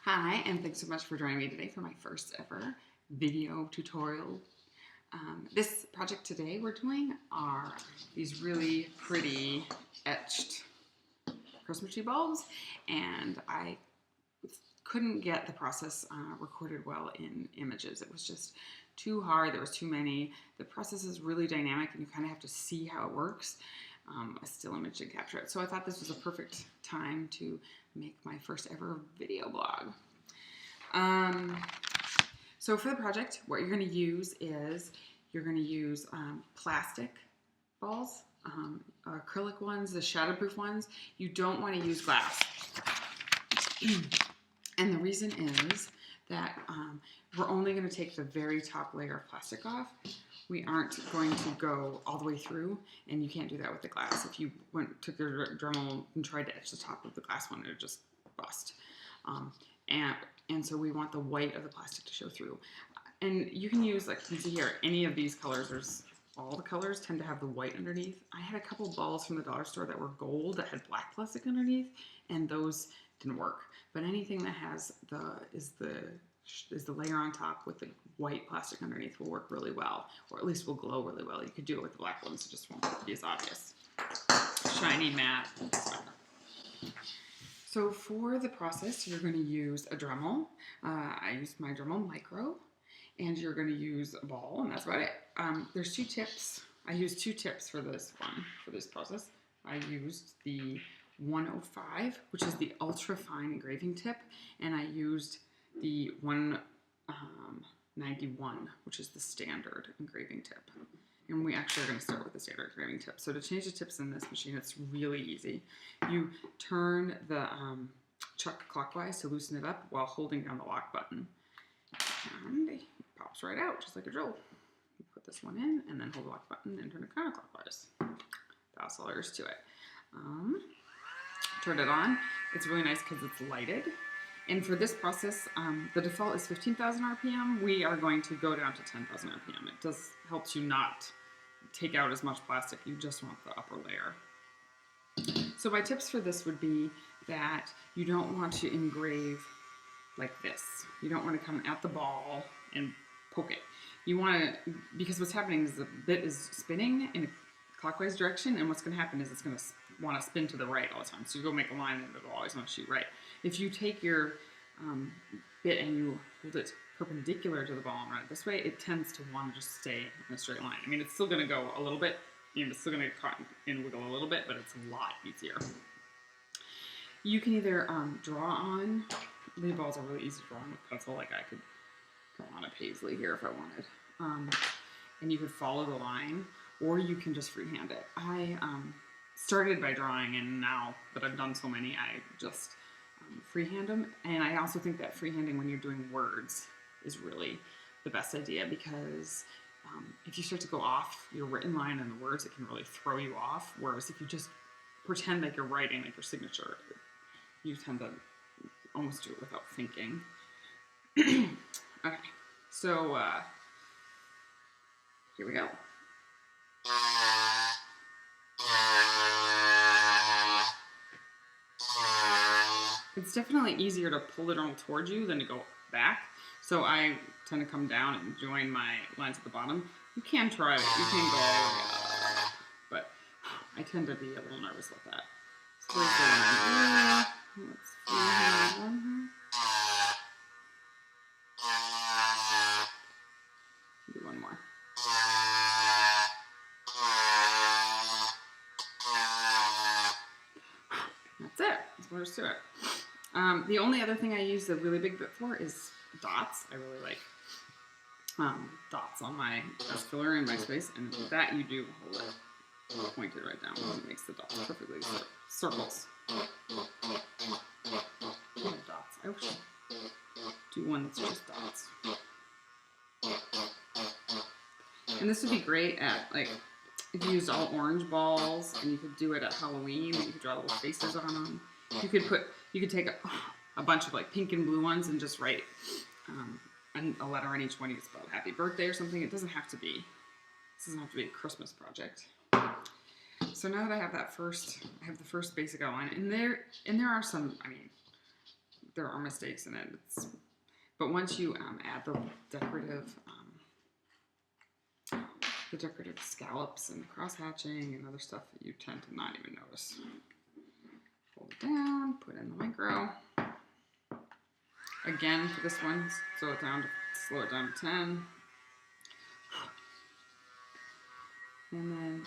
Hi, and thanks so much for joining me today for my first ever video tutorial. This project today we're doing are these really pretty etched Christmas tree bulbs, and I couldn't get the process recorded well in images. It was just too hard, there was too many. The process is really dynamic and you kind of have to see how it works. A still image to capture it. So I thought this was a perfect time to make my first ever video blog. So for the project, what you're going to use is plastic balls, acrylic ones, the shatterproof ones. You don't want to use glass. And the reason is that we're only going to take the very top layer of plastic off. We aren't going to go all the way through, and you can't do that with the glass. If you took your Dremel and tried to etch the top of the glass one, it would just bust. And so we want the white of the plastic to show through. And you can use, like you can see here, any of these colors. All the colors tend to have the white underneath. I had a couple balls from the dollar store that were gold that had black plastic underneath, and those didn't work. But anything that has is the layer on top with the white plastic underneath will work really well, or at least will glow really well. You could do it with the black ones, it just won't be as obvious. Shiny, matte, whatever. So for the process, you're going to use a Dremel. I used my Dremel Micro, and you're going to use a ball, and that's about it. There's two tips. I used two tips for this process. I used the 105, which is the ultra fine engraving tip, and I used the 191, which is the standard engraving tip. And we actually are going to start with the standard engraving tip. So to change the tips in this machine, it's really easy. You turn the chuck clockwise to loosen it up while holding down the lock button. And it pops right out, just like a drill. You put this one in, and then hold the lock button and turn it counterclockwise. That's all there is to it. Turn it on. It's really nice because it's lighted. And for this process, the default is 15,000 RPM. We are going to go down to 10,000 RPM. It helps you not take out as much plastic. You just want the upper layer. So my tips for this would be that you don't want to engrave like this. You don't want to come at the ball and poke it. You want to, because what's happening is the bit is spinning in a clockwise direction, and what's going to happen is it's going to want to spin to the right all the time. So you go make a line and it'll always want to shoot right. If you take your bit and you hold it perpendicular to the ball and run it this way, it tends to want to just stay in a straight line. I mean, it's still going to go a little bit, it's still going to get caught and wiggle a little bit, but it's a lot easier. You can either draw on, the balls are really easy to draw on with pencil, like I could draw on a paisley here if I wanted. And you could follow the line, or you can just freehand it. I started by drawing, and now that I've done so many, I just freehand them. And I also think that freehanding when you're doing words is really the best idea, because if you start to go off your written line and the words, it can really throw you off. Whereas if you just pretend like you're writing, like your signature, you tend to almost do it without thinking. Okay, so here we go. It's definitely easier to pull the Dremel towards you than to go back. So I tend to come down and join my lines at the bottom. You can try it. You can go all the way up. But I tend to be a little nervous with that. So there's the one here. Let's freehand one here. Do one more. That's it. That's what there's to it. The only other thing I use the really big bit for is dots. I really like dots on my filler in my space, and with that you do hold it pointed right down because it makes the dots perfectly circles. Dots. I wish I'd do one that's just dots. And this would be great at, like, if you used all orange balls, and you could do it at Halloween, you could draw little faces on them. You could take a bunch of like pink and blue ones and just write a letter on each one. You could spell happy birthday or something. This doesn't have to be a Christmas project. So now that I have the first basic outline, and there are some, I mean, there are mistakes in it. But once you add the decorative scallops and cross hatching and other stuff that you tend to not even notice. Hold it down, put in the micro. Again, for this one, slow it down to 10. And then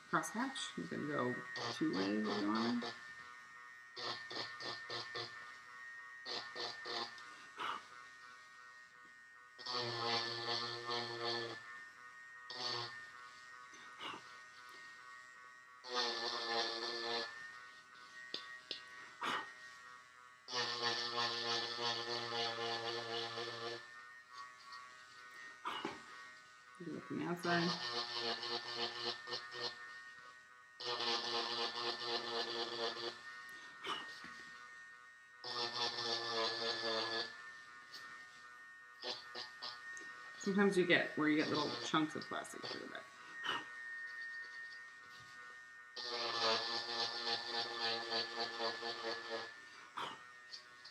cross hatch. You can go 2 ways if you want. Look from the outside. Sometimes you get little chunks of plastic through the back.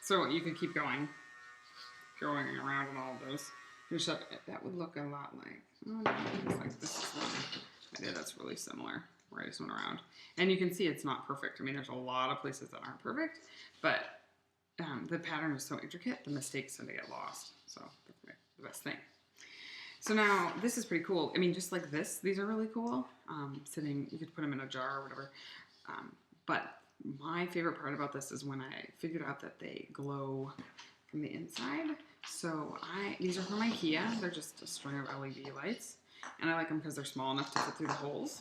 So you can keep going around in all of those. That would look a lot like, like this is one I did that's really similar, where I just went around. And you can see it's not perfect. I mean, there's a lot of places that aren't perfect, but the pattern is so intricate, the mistakes tend to get lost. So that's the best thing. So now this is pretty cool. I mean, just like this, these are really cool. You could put them in a jar or whatever. But my favorite part about this is when I figured out that they glow from the inside. So these are from IKEA. They're just a string of LED lights. And I like them because they're small enough to fit through the holes.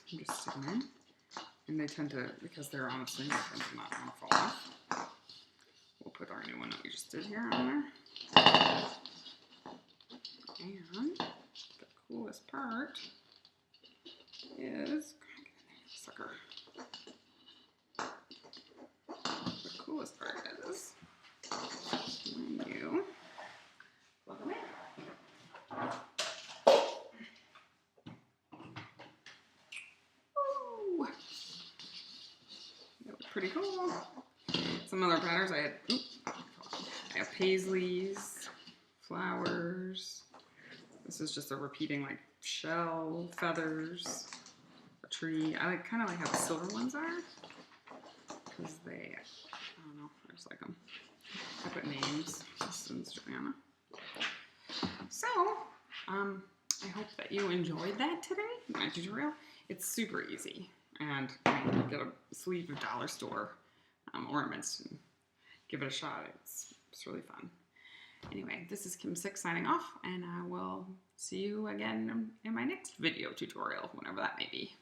You just stick them in. And they tend to, because they're on a string, they tend to not want to fall off. We'll put our new one that we just did here on there. And the coolest part is, sucker. The coolest part is when you plug them in. Ooh. That was pretty cool. Some other patterns I have paisleys, flowers. This is just a repeating like shell, feathers, a tree. I kind of like how the silver ones are because they, I don't know, I just like them. I put names. This is Joanna. So, I hope that you enjoyed that today, my tutorial. It's super easy, and you get a sleeve of dollar store ornaments and give it a shot. It's really fun. Anyway, this is Kim Six signing off, and I will see you again in my next video tutorial, whenever that may be.